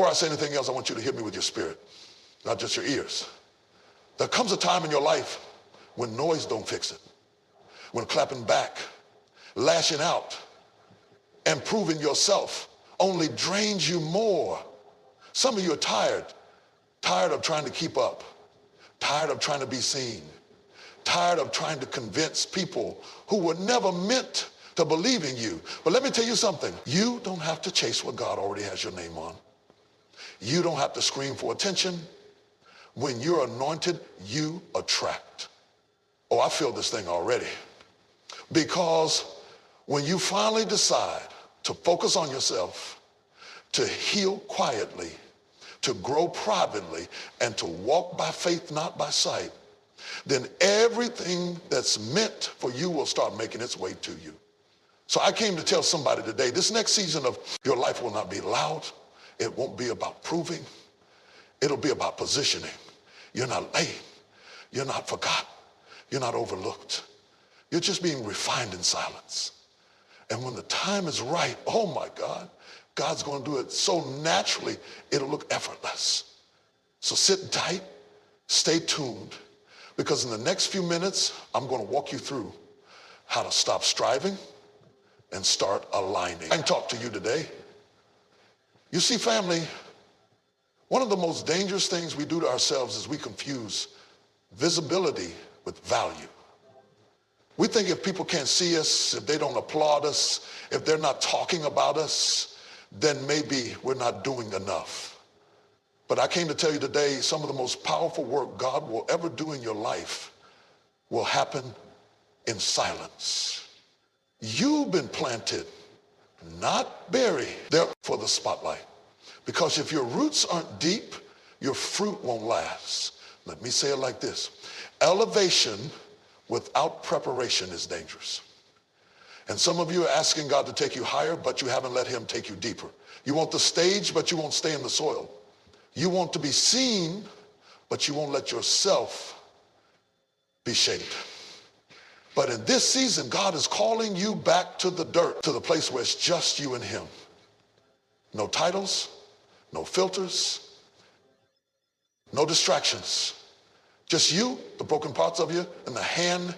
Before I say anything else, I want you to hear me with your spirit, not just your ears. There comes a time in your life when noise don't fix it, when clapping back, lashing out, and proving yourself only drains you more. Some of you are tired of trying to keep up, tired of trying to be seen, tired of trying to convince people who were never meant to believe in you. But let me tell you something. You don't have to chase what God already has your name on. You don't have to scream for attention. When you're anointed, you attract. Oh, I feel this thing already. Because when you finally decide to focus on yourself, to heal quietly, to grow privately, and to walk by faith, not by sight, then everything that's meant for you will start making its way to you. So I came to tell somebody today, this next season of your life will not be loud. It won't be about proving. It'll be about positioning. You're not lame. You're not forgotten. You're not overlooked. You're just being refined in silence. And when the time is right, oh my God, God's going to do it so naturally, it'll look effortless. So sit tight, stay tuned, because in the next few minutes, I'm going to walk you through how to stop striving and start aligning. I can talk to you today. You see, family, one of the most dangerous things we do to ourselves is we confuse visibility with value. We think if people can't see us, if they don't applaud us, if they're not talking about us, then maybe we're not doing enough. But I came to tell you today, some of the most powerful work God will ever do in your life will happen in silence. You've been planted, not buried, there for the spotlight. Because if your roots aren't deep, your fruit won't last. Let me say it like this. Elevation without preparation is dangerous. And some of you are asking God to take you higher, but you haven't let him take you deeper. You want the stage, but you won't stay in the soil. You want to be seen, but you won't let yourself be shaped. But in this season, God is calling you back to the dirt, to the place where it's just you and him. No titles, no filters, no distractions. Just you, the broken parts of you, and the hand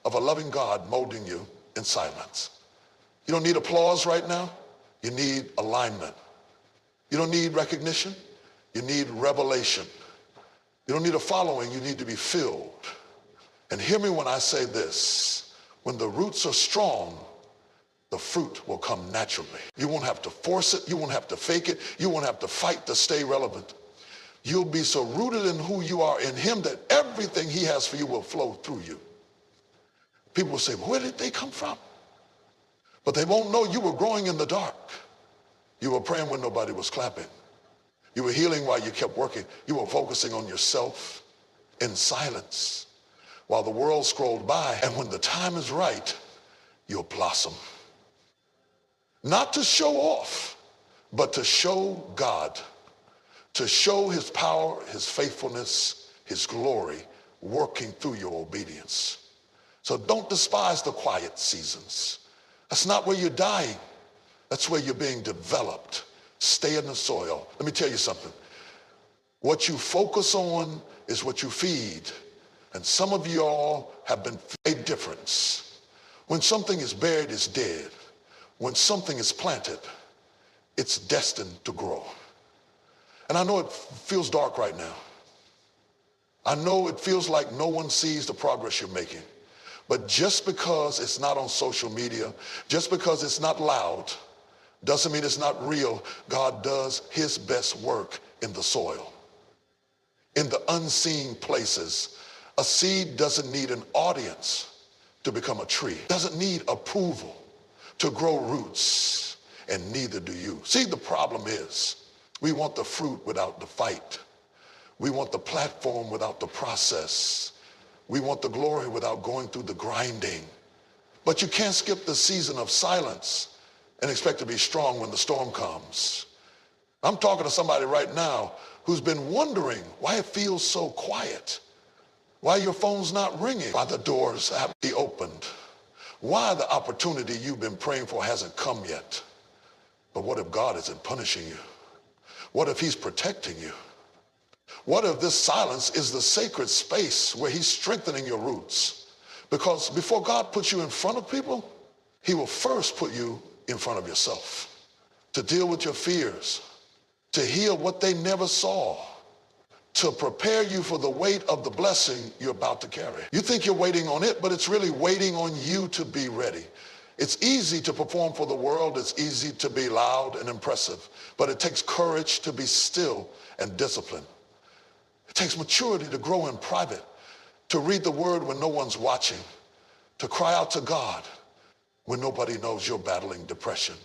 of a loving God molding you in silence. You don't need applause right now. You need alignment. You don't need recognition. You need revelation. You don't need a following. You need to be filled. And hear me when I say this. When the roots are strong, the fruit will come naturally. You won't have to force it. You won't have to fake it. You won't have to fight to stay relevant. You'll be so rooted in who you are in him that everything he has for you will flow through you. People will say, where did they come from? But they won't know you were growing in the dark. You were praying when nobody was clapping. You were healing while you kept working. You were focusing on yourself in silence while the world scrolled by. And when the time is right, you'll blossom. Not to show off, but to show God, to show his power, his faithfulness, his glory, working through your obedience. So don't despise the quiet seasons. That's not where you're dying. That's where you're being developed. Stay in the soil. Let me tell you something. What you focus on is what you feed. And some of you all have been a difference. When something is buried, it's dead. When something is planted, it's destined to grow. And I know it feels dark right now. I know it feels like no one sees the progress you're making. But just because it's not on social media, just because it's not loud, doesn't mean it's not real. God does his best work in the soil, in the unseen places. A seed doesn't need an audience to become a tree. It doesn't need approval to grow roots, and neither do you. See, the problem is we want the fruit without the fight. We want the platform without the process. We want the glory without going through the grinding. But you can't skip the season of silence and expect to be strong when the storm comes. I'm talking to somebody right now who's been wondering why it feels so quiet, why your phone's not ringing, why the doors haven't been opened, why the opportunity you've been praying for hasn't come yet. But what if God isn't punishing you? What if he's protecting you? What if this silence is the sacred space where he's strengthening your roots? Because before God puts you in front of people, he will first put you in front of yourself to deal with your fears, to heal what they never saw, to prepare you for the weight of the blessing you're about to carry. You think you're waiting on it, but it's really waiting on you to be ready. It's easy to perform for the world. It's easy to be loud and impressive, but it takes courage to be still and disciplined. It takes maturity to grow in private, to read the word when no one's watching, to cry out to God when nobody knows you're battling depression,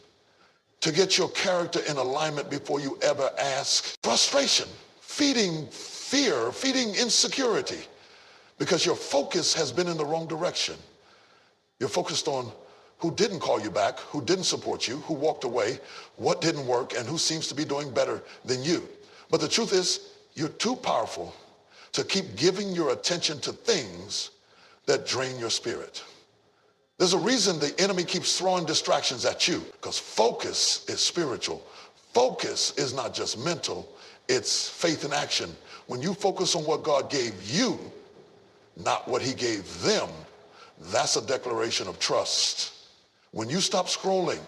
to get your character in alignment before you ever ask. Frustration, feeding fear, feeding insecurity, because your focus has been in the wrong direction. You're focused on who didn't call you back, who didn't support you, who walked away, what didn't work, and who seems to be doing better than you. But the truth is, you're too powerful to keep giving your attention to things that drain your spirit. There's a reason the enemy keeps throwing distractions at you, because focus is spiritual. Focus is not just mental, it's faith in action. When you focus on what God gave you, not what he gave them, that's a declaration of trust. When you stop scrolling,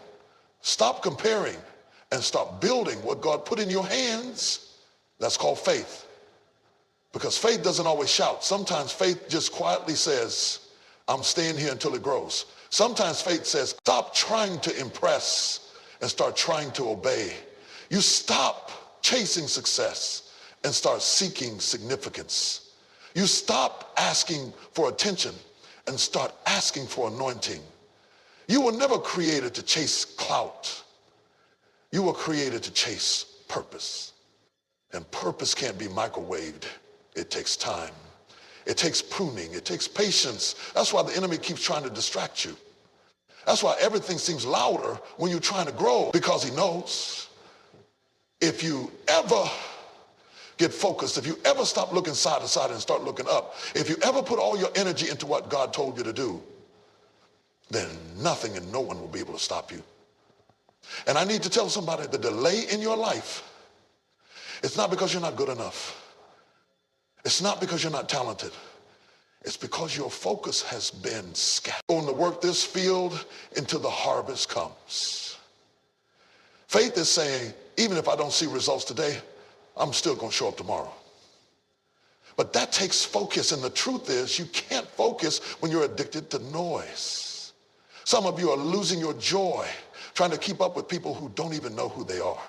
stop comparing, and start building what God put in your hands, that's called faith. Because faith doesn't always shout. Sometimes faith just quietly says, I'm staying here until it grows. Sometimes faith says, stop trying to impress and start trying to obey. You stop chasing success and start seeking significance. You stop asking for attention and start asking for anointing. You were never created to chase clout. You were created to chase purpose. And purpose can't be microwaved. It takes time. It takes pruning. It takes patience. That's why the enemy keeps trying to distract you. That's why everything seems louder when you're trying to grow, because he knows if you ever get focused, if you ever stop looking side to side and start looking up, if you ever put all your energy into what God told you to do, then nothing and no one will be able to stop you. And I need to tell somebody, the delay in your life, it's not because you're not good enough. It's not because you're not talented. It's because your focus has been scattered. Going to work this field until the harvest comes. Faith is saying, even if I don't see results today, I'm still going to show up tomorrow. But that takes focus, and the truth is you can't focus when you're addicted to noise. Some of you are losing your joy trying to keep up with people who don't even know who they are.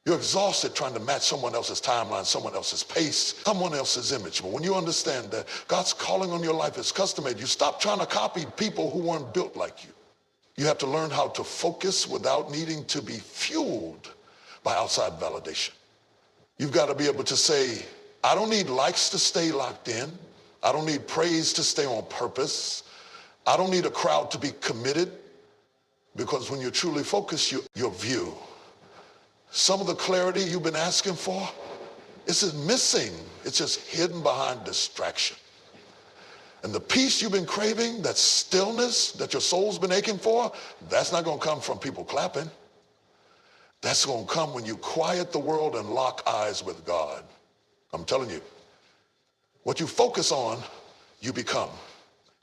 You're exhausted trying to match someone else's timeline, someone else's pace, someone else's image. But when you understand that God's calling on your life is custom-made, you stop trying to copy people who weren't built like you. You have to learn how to focus without needing to be fueled by outside validation. You've got to be able to say, I don't need likes to stay locked in. I don't need praise to stay on purpose. I don't need a crowd to be committed, because when you're truly focused, your view, some of the clarity you've been asking for, it's just missing. It's just hidden behind distraction. And the peace you've been craving, that stillness that your soul's been aching for, that's not going to come from people clapping. That's going to come when you quiet the world and lock eyes with God. I'm telling you, what you focus on, you become.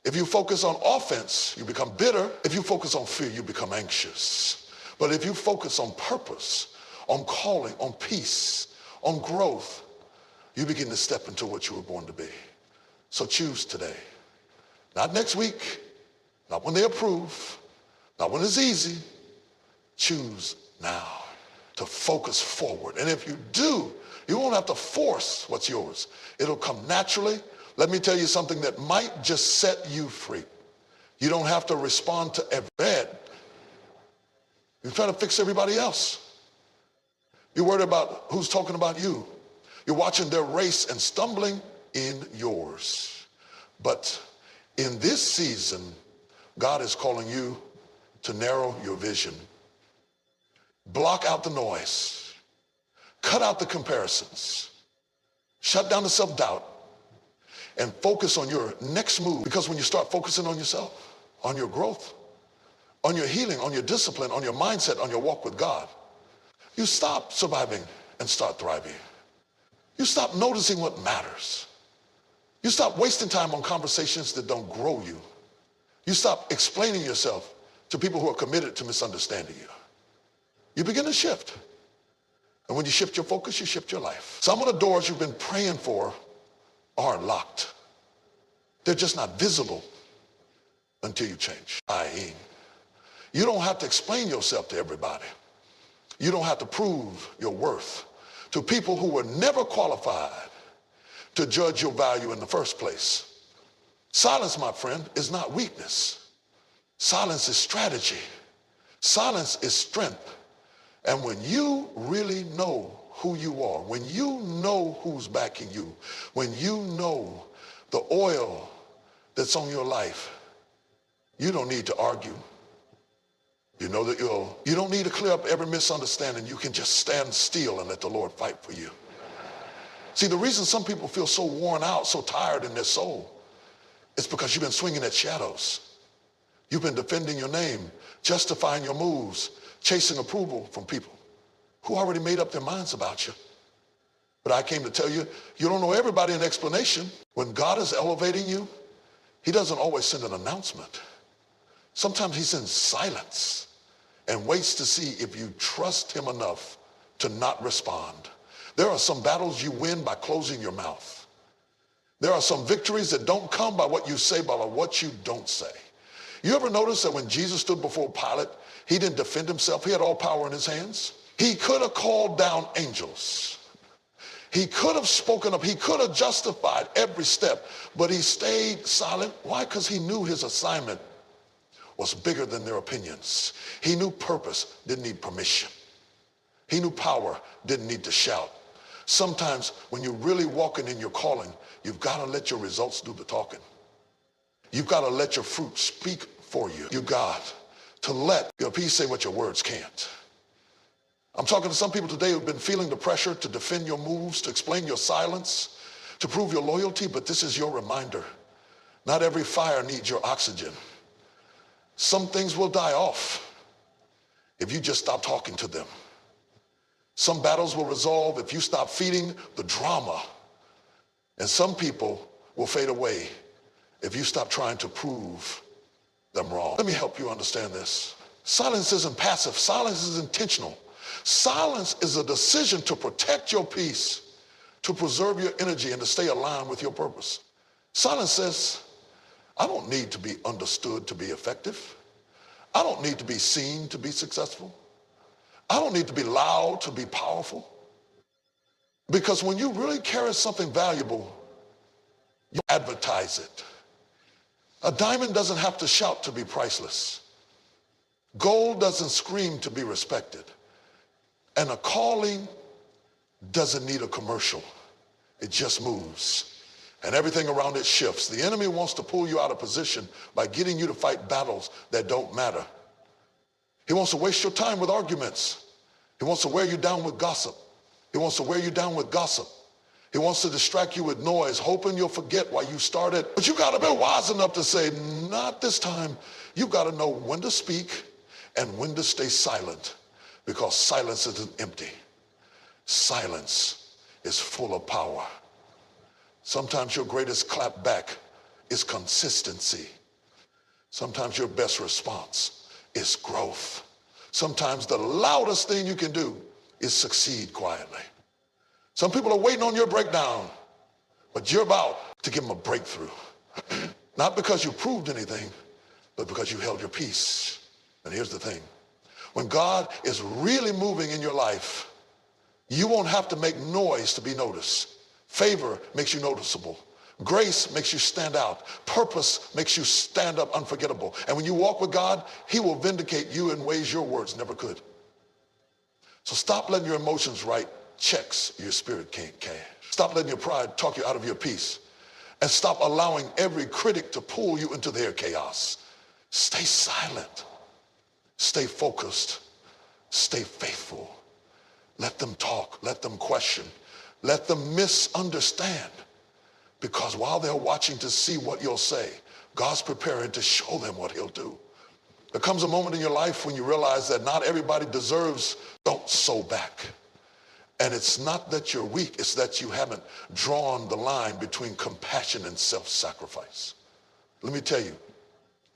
If you focus on offense, you become bitter. If you focus on fear, you become anxious. But if you focus on purpose, on calling, on peace, on growth, you begin to step into what you were born to be. So choose today. Not next week, not when they approve, not when it's easy. Choose now to focus forward. And if you do, you won't have to force what's yours. It'll come naturally. Let me tell you something that might just set you free. You don't have to respond to every bed. You're trying to fix everybody else. You're worried about who's talking about you. You're watching their race and stumbling in yours. But in this season, God is calling you to narrow your vision. Block out the noise. Cut out the comparisons. Shut down the self-doubt and focus on your next move. Because when you start focusing on yourself, on your growth, on your healing, on your discipline, on your mindset, on your walk with God, You stop surviving and start thriving. You stop noticing what matters. You stop wasting time on conversations that don't grow you. You stop explaining yourself to people who are committed to misunderstanding you. You begin to shift. And when you shift your focus, you shift your life. Some of the doors you've been praying for aren't locked. They're just not visible until you change. You don't have to explain yourself to everybody. You don't have to prove your worth to people who were never qualified to judge your value in the first place. Silence, my friend, is not weakness. Silence is strategy. Silence is strength. And when you really know who you are, when you know who's backing you, when you know the oil that's on your life, you don't need to argue. You know that you don't need to clear up every misunderstanding. You can just stand still and let the Lord fight for you. See, the reason some people feel so worn out, so tired in their soul, is because you've been swinging at shadows. You've been defending your name, justifying your moves, chasing approval from people who already made up their minds about you. But I came to tell you, you don't know everybody an explanation. When God is elevating you, he doesn't always send an announcement. Sometimes he sends silence and waits to see if you trust him enough to not respond. There are some battles you win by closing your mouth. There are some victories that don't come by what you say, but by what you don't say. You ever notice that when Jesus stood before Pilate, he didn't defend himself. He had all power in his hands. He could have called down angels. He could have spoken up. He could have justified every step, but he stayed silent. Why? Because he knew his assignment was bigger than their opinions. He knew purpose didn't need permission. He knew power didn't need to shout. Sometimes when you're really walking in your calling, you've got to let your results do the talking. You've got to let your fruit speak for you. You've got to let your peace say what your words can't. I'm talking to some people today who've been feeling the pressure to defend your moves, to explain your silence, to prove your loyalty, but this is your reminder. Not every fire needs your oxygen. Some things will die off if you just stop talking to them. Some battles will resolve if you stop feeding the drama. And some people will fade away if you stop trying to prove them wrong. Let me help you understand this. Silence isn't passive. Silence is intentional. Silence is a decision to protect your peace, to preserve your energy, and to stay aligned with your purpose. Silence says, I don't need to be understood to be effective. I don't need to be seen to be successful. I don't need to be loud to be powerful. Because when you really carry something valuable, you advertise it. A diamond doesn't have to shout to be priceless. Gold doesn't scream to be respected. And a calling doesn't need a commercial. It just moves. And everything around it shifts. The enemy wants to pull you out of position by getting you to fight battles that don't matter. He wants to waste your time with arguments. He wants to wear you down with gossip. He wants to wear you down with gossip. He wants to distract you with noise, hoping you'll forget why you started. But you got to be wise enough to say, not this time. You got to know when to speak and when to stay silent, because silence isn't empty. Silence is full of power. Sometimes your greatest clap back is consistency. Sometimes your best response is growth. Sometimes the loudest thing you can do is succeed quietly. Some people are waiting on your breakdown, but you're about to give them a breakthrough. Not because you proved anything, but because you held your peace. And here's the thing. When God is really moving in your life, you won't have to make noise to be noticed. Favor makes you noticeable. Grace makes you stand out. Purpose makes you stand up unforgettable. And when you walk with God, he will vindicate you in ways your words never could. So stop letting your emotions write checks your spirit can't cash. Stop letting your pride talk you out of your peace. And stop allowing every critic to pull you into their chaos. Stay silent. Stay focused. Stay faithful. Let them talk. Let them question. Let them misunderstand. Because while they're watching to see what you'll say, God's preparing to show them what he'll do. There comes a moment in your life when you realize that not everybody deserves, don't sow back. And it's not that you're weak, it's that you haven't drawn the line between compassion and self-sacrifice. Let me tell you,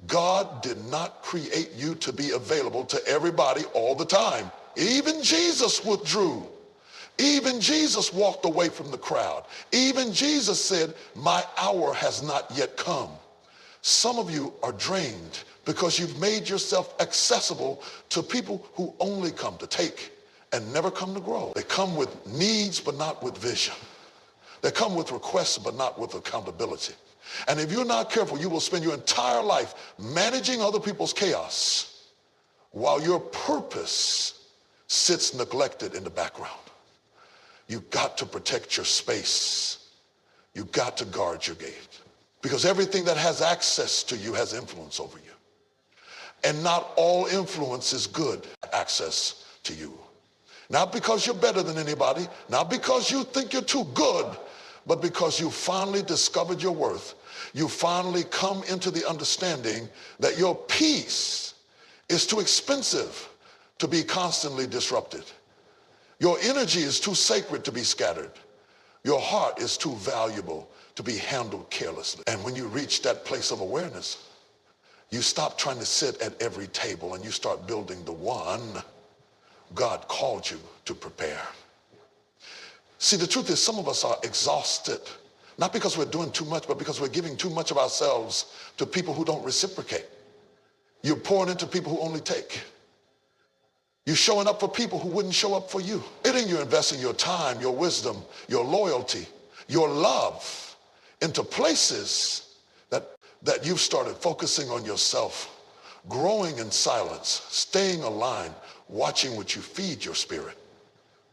God did not create you to be available to everybody all the time. Even Jesus withdrew. Even Jesus walked away from the crowd. Even Jesus said, my hour has not yet come. Some of you are drained because you've made yourself accessible to people who only come to take and never come to grow. They come with needs but not with vision. They come with requests but not with accountability. And if you're not careful, you will spend your entire life managing other people's chaos while your purpose sits neglected in the background. You've got to protect your space. You've got to guard your gate. Because everything that has access to you has influence over you. And not all influence is good access to you. Not because you're better than anybody, not because you think you're too good, but because you finally discovered your worth. You finally come into the understanding that your peace is too expensive to be constantly disrupted. Your energy is too sacred to be scattered. Your heart is too valuable to be handled carelessly. And when you reach that place of awareness, you stop trying to sit at every table and you start building the one God called you to prepare. See, the truth is some of us are exhausted, not because we're doing too much, but because we're giving too much of ourselves to people who don't reciprocate. You're pouring into people who only take. You're showing up for people who wouldn't show up for you. You're investing your time, your wisdom, your loyalty, your love into places that you've started focusing on yourself, growing in silence, staying aligned, watching what you feed your spirit.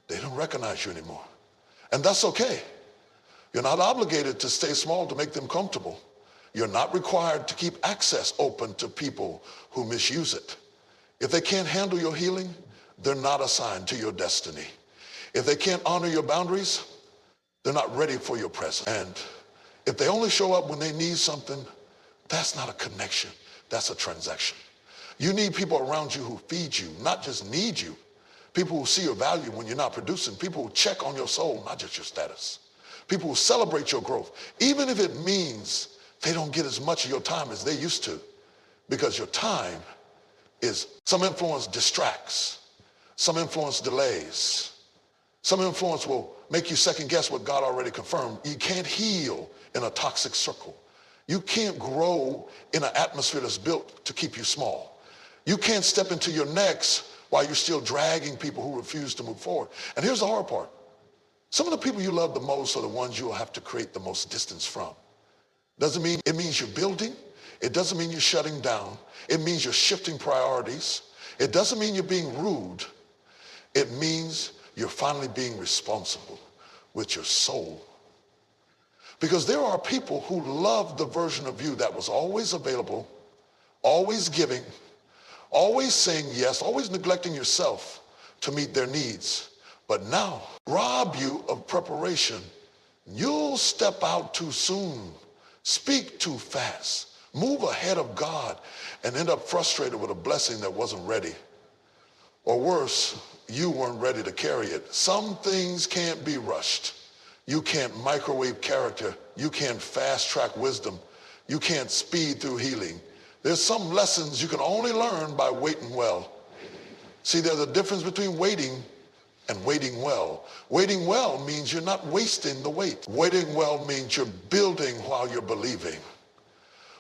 They don't recognize you anymore. And that's okay. You're not obligated to stay small to make them comfortable. You're not required to keep access open to people who misuse it. If they can't handle your healing, they're not assigned to your destiny. If they can't honor your boundaries, they're not ready for your presence. And if they only show up when they need something, that's not a connection, that's a transaction. You need people around you who feed you, not just need you. People who see your value when you're not producing. People who check on your soul, not just your status. People who celebrate your growth, even if it means they don't get as much of your time as they used to, because your time is, some influence distracts, some influence delays, some influence will make you second guess what God already confirmed. You can't heal in a toxic circle. You can't grow in an atmosphere that's built to keep you small. You can't step into your next while you're still dragging people who refuse to move forward. And here's the hard part. Some of the people you love the most are the ones you'll have to create the most distance from. Doesn't mean it means you're building. It doesn't mean you're shutting down. It means you're shifting priorities. It doesn't mean you're being rude. It means you're finally being responsible with your soul. Because there are people who love the version of you that was always available, always giving, always saying yes, always neglecting yourself to meet their needs. But now, rob you of preparation. You'll step out too soon, speak too fast, move ahead of God, and end up frustrated with a blessing that wasn't ready. Or worse, you weren't ready to carry it. Some things can't be rushed. You can't microwave character. You can't fast track wisdom. You can't speed through healing. There's some lessons you can only learn by waiting well. See, there's a difference between waiting and waiting well. Waiting well means you're not wasting the wait. Waiting well means you're building while you're believing.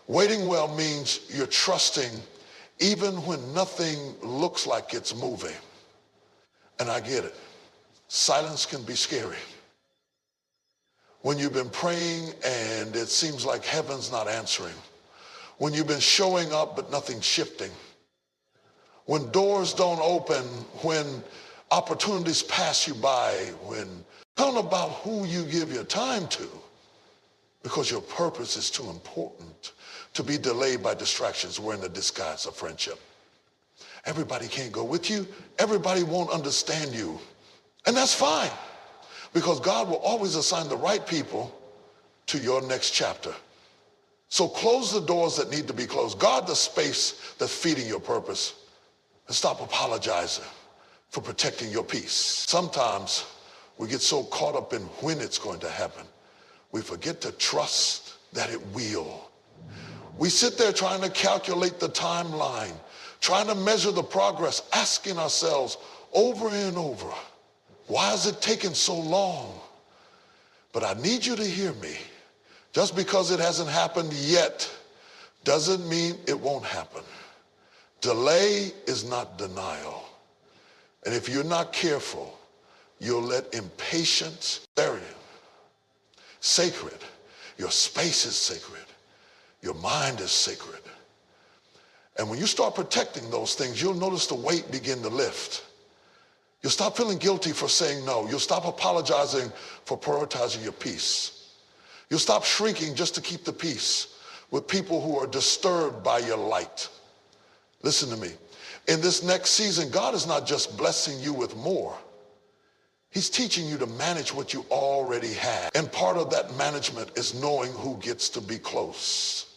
Waiting well means you're trusting even when nothing looks like it's moving. And I get it. Silence can be scary. When you've been praying and it seems like heaven's not answering. When you've been showing up but nothing's shifting. When doors don't open, when opportunities pass you by, when tell about who you give your time to, because your purpose is too important to be delayed by distractions wearing the disguise of friendship. Everybody can't go with you. Everybody won't understand you. And that's fine, because God will always assign the right people to your next chapter. So close the doors that need to be closed. Guard the space that's feeding your purpose. And stop apologizing for protecting your peace. Sometimes we get so caught up in when it's going to happen, we forget to trust that it will. We sit there trying to calculate the timeline, trying to measure the progress, asking ourselves over and over, why is it taking so long? But I need you to hear me. Just because it hasn't happened yet doesn't mean it won't happen. Delay is not denial. And if you're not careful, you'll let impatience bury you. Sacred. Your space is sacred. Your mind is sacred. And when you start protecting those things, you'll notice the weight begin to lift. You'll stop feeling guilty for saying no. You'll stop apologizing for prioritizing your peace. You'll stop shrinking just to keep the peace with people who are disturbed by your light. Listen to me. In this next season, God is not just blessing you with more. He's teaching you to manage what you already have. And part of that management is knowing who gets to be close.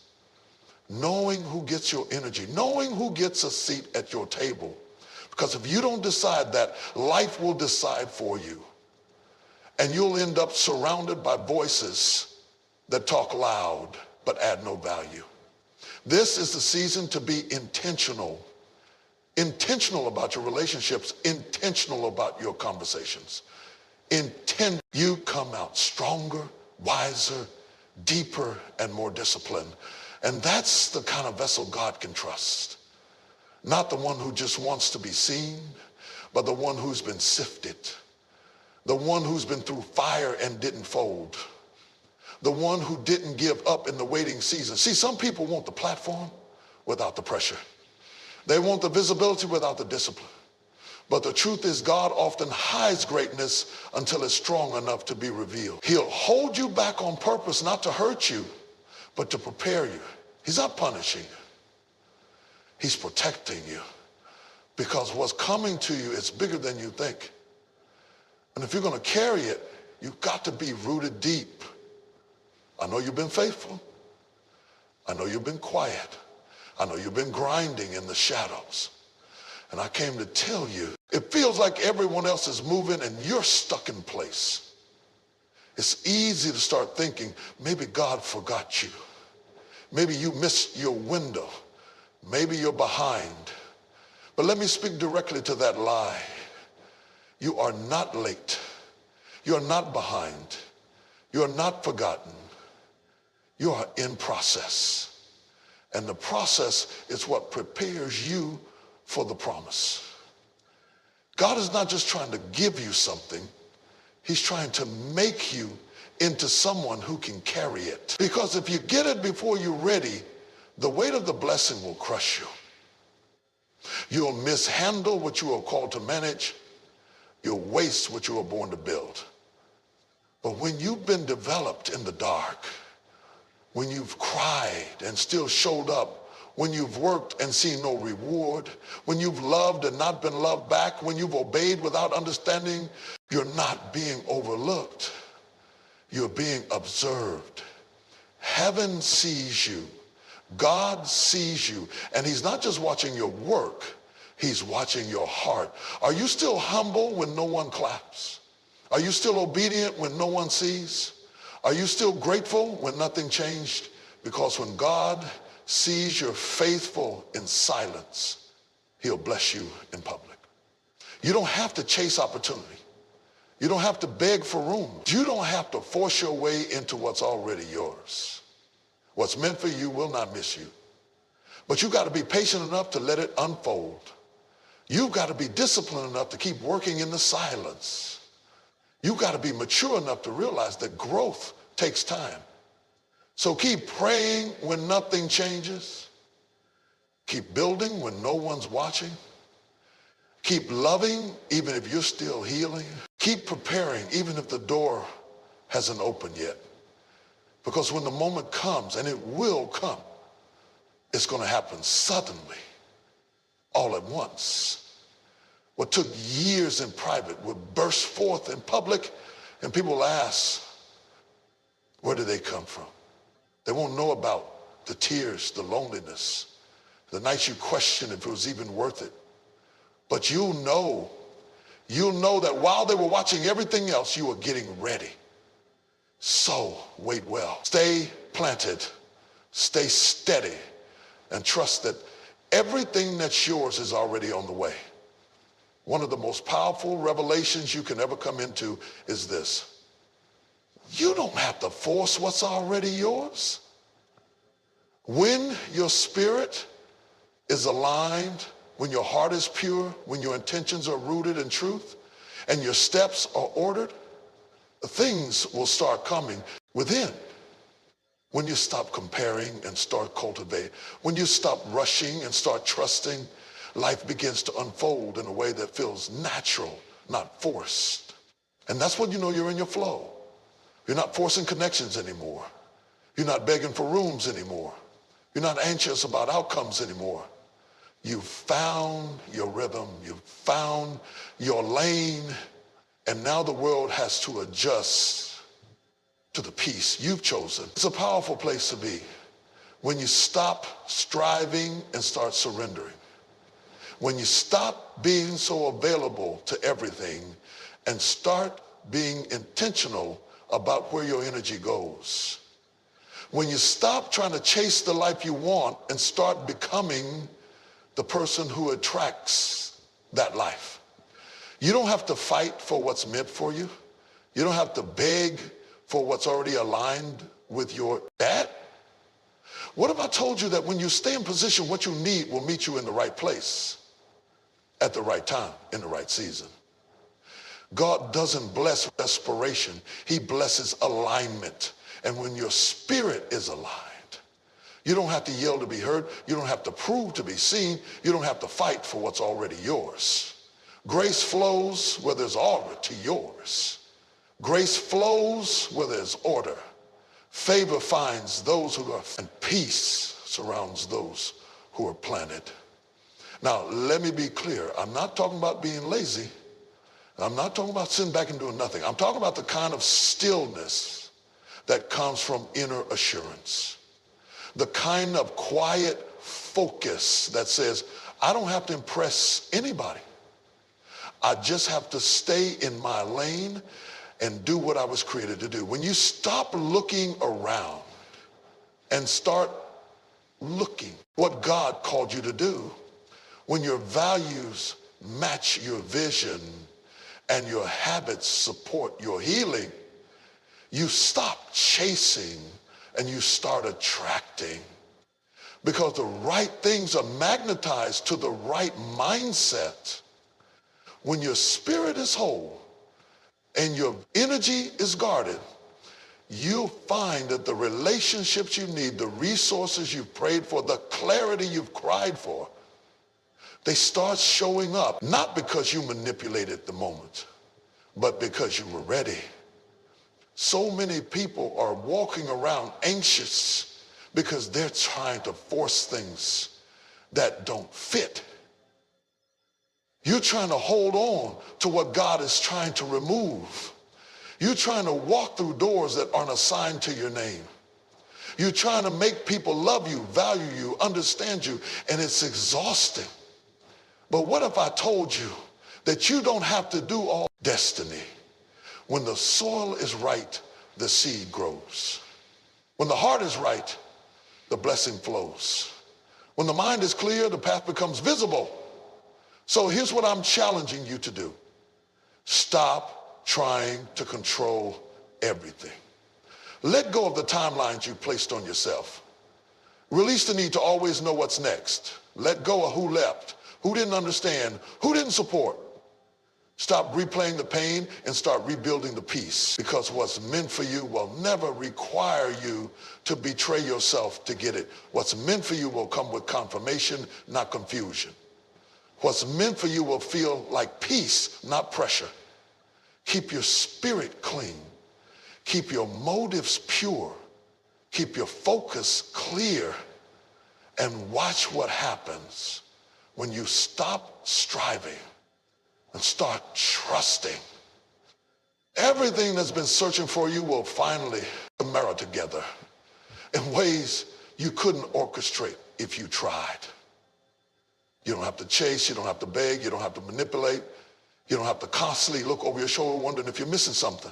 Knowing who gets your energy. Knowing who gets a seat at your table. Because if you don't decide that, life will decide for you. And you'll end up surrounded by voices that talk loud but add no value. This is the season to be intentional. Intentional about your relationships. Intentional about your conversations. You come out stronger, wiser, deeper, and more disciplined. And that's the kind of vessel God can trust. Not the one who just wants to be seen, but the one who's been sifted. The one who's been through fire and didn't fold. The one who didn't give up in the waiting season. See, some people want the platform without the pressure. They want the visibility without the discipline. But the truth is, God often hides greatness until it's strong enough to be revealed. He'll hold you back on purpose, not to hurt you, but to prepare you. He's not punishing you. He's protecting you. Because what's coming to you is bigger than you think. And if you're going to carry it, you've got to be rooted deep. I know you've been faithful. I know you've been quiet. I know you've been grinding in the shadows. And I came to tell you, it feels like everyone else is moving and you're stuck in place. It's easy to start thinking, maybe God forgot you. Maybe you missed your window. Maybe you're behind. But let me speak directly to that lie. You are not late. You're not behind. You're not forgotten. You are in process. And the process is what prepares you for the promise. God is not just trying to give you something. He's trying to make you into someone who can carry it. Because if you get it before you're ready, the weight of the blessing will crush you. You'll mishandle what you are called to manage. You'll waste what you were born to build. But when you've been developed in the dark, when you've cried and still showed up, when you've worked and seen no reward, when you've loved and not been loved back, when you've obeyed without understanding, you're not being overlooked. You're being observed. Heaven sees you. God sees you. And he's not just watching your work, he's watching your heart. Are you still humble when no one claps? Are you still obedient when no one sees? Are you still grateful when nothing changed? Because when God sees you're faithful in silence, he'll bless you in public. You don't have to chase opportunity. You don't have to beg for room. You don't have to force your way into what's already yours. What's meant for you will not miss you. But you've got to be patient enough to let it unfold. You've got to be disciplined enough to keep working in the silence. You've got to be mature enough to realize that growth takes time. So keep praying when nothing changes. Keep building when no one's watching. Keep loving even if you're still healing. Keep preparing even if the door hasn't opened yet. Because when the moment comes, and it will come, it's going to happen suddenly, all at once. What took years in private will burst forth in public, and people will ask, where did they come from? They won't know about the tears, the loneliness, the nights you question if it was even worth it. But you'll know that while they were watching everything else, you were getting ready. So wait well. Stay planted, stay steady, and trust that everything that's yours is already on the way. One of the most powerful revelations you can ever come into is this. You don't have to force what's already yours. When your spirit is aligned, when your heart is pure, when your intentions are rooted in truth, and your steps are ordered, things will start coming within. When you stop comparing and start cultivating, when you stop rushing and start trusting, life begins to unfold in a way that feels natural, not forced. And that's when you know you're in your flow. You're not forcing connections anymore. You're not begging for rooms anymore. You're not anxious about outcomes anymore. You've found your rhythm. You've found your lane. And now the world has to adjust to the peace you've chosen. It's a powerful place to be when you stop striving and start surrendering. When you stop being so available to everything and start being intentional about where your energy goes. When you stop trying to chase the life you want and start becoming the person who attracts that life. You don't have to fight for what's meant for you. You don't have to beg for what's already aligned with your dad. What if I told you that when you stay in position, what you need will meet you in the right place, at the right time, in the right season? God doesn't bless desperation. He blesses alignment. And when your spirit is aligned, you don't have to yell to be heard. You don't have to prove to be seen. You don't have to fight for what's already yours. Grace flows where there's order to yours. Grace flows where there's order. Favor finds those who are, and peace surrounds those who are planted. Now, let me be clear. I'm not talking about being lazy. I'm not talking about sitting back and doing nothing. I'm talking about the kind of stillness that comes from inner assurance. The kind of quiet focus that says, I don't have to impress anybody. I just have to stay in my lane and do what I was created to do. When you stop looking around and start looking what God called you to do, when your values match your vision and your habits support your healing, you stop chasing and you start attracting. Because the right things are magnetized to the right mindset. When your spirit is whole and your energy is guarded, you'll find that the relationships you need, the resources you've prayed for, the clarity you've cried for, they start showing up, not because you manipulated the moment, but because you were ready. So many people are walking around anxious because they're trying to force things that don't fit. You're trying to hold on to what God is trying to remove. You're trying to walk through doors that aren't assigned to your name. You're trying to make people love you, value you, understand you, and it's exhausting. But what if I told you that you don't have to do all destiny? When the soil is right, the seed grows. When the heart is right, the blessing flows. When the mind is clear, the path becomes visible. So here's what I'm challenging you to do. Stop trying to control everything. Let go of the timelines you placed on yourself. Release the need to always know what's next. Let go of who left, who didn't understand, who didn't support. Stop replaying the pain and start rebuilding the peace, because what's meant for you will never require you to betray yourself to get it. What's meant for you will come with confirmation, not confusion. What's meant for you will feel like peace, not pressure. Keep your spirit clean. Keep your motives pure. Keep your focus clear, and watch what happens when you stop striving and start trusting. Everything that's been searching for you will finally marry together in ways you couldn't orchestrate if you tried. You don't have to chase, you don't have to beg, you don't have to manipulate, you don't have to constantly look over your shoulder wondering if you're missing something.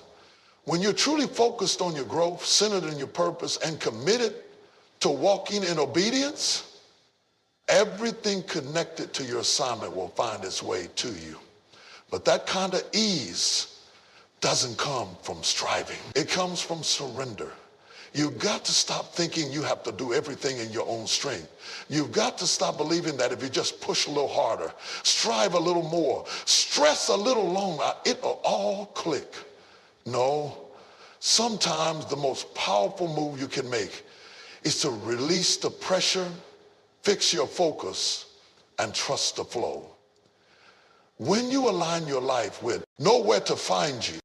When you're truly focused on your growth, centered in your purpose, and committed to walking in obedience, everything connected to your assignment will find its way to you. But that kind of ease doesn't come from striving. It comes from surrender. You've got to stop thinking you have to do everything in your own strength. You've got to stop believing that if you just push a little harder, strive a little more, stress a little longer, it'll all click. No, sometimes the most powerful move you can make is to release the pressure, fix your focus, and trust the flow. When you align your life with nowhere to find you,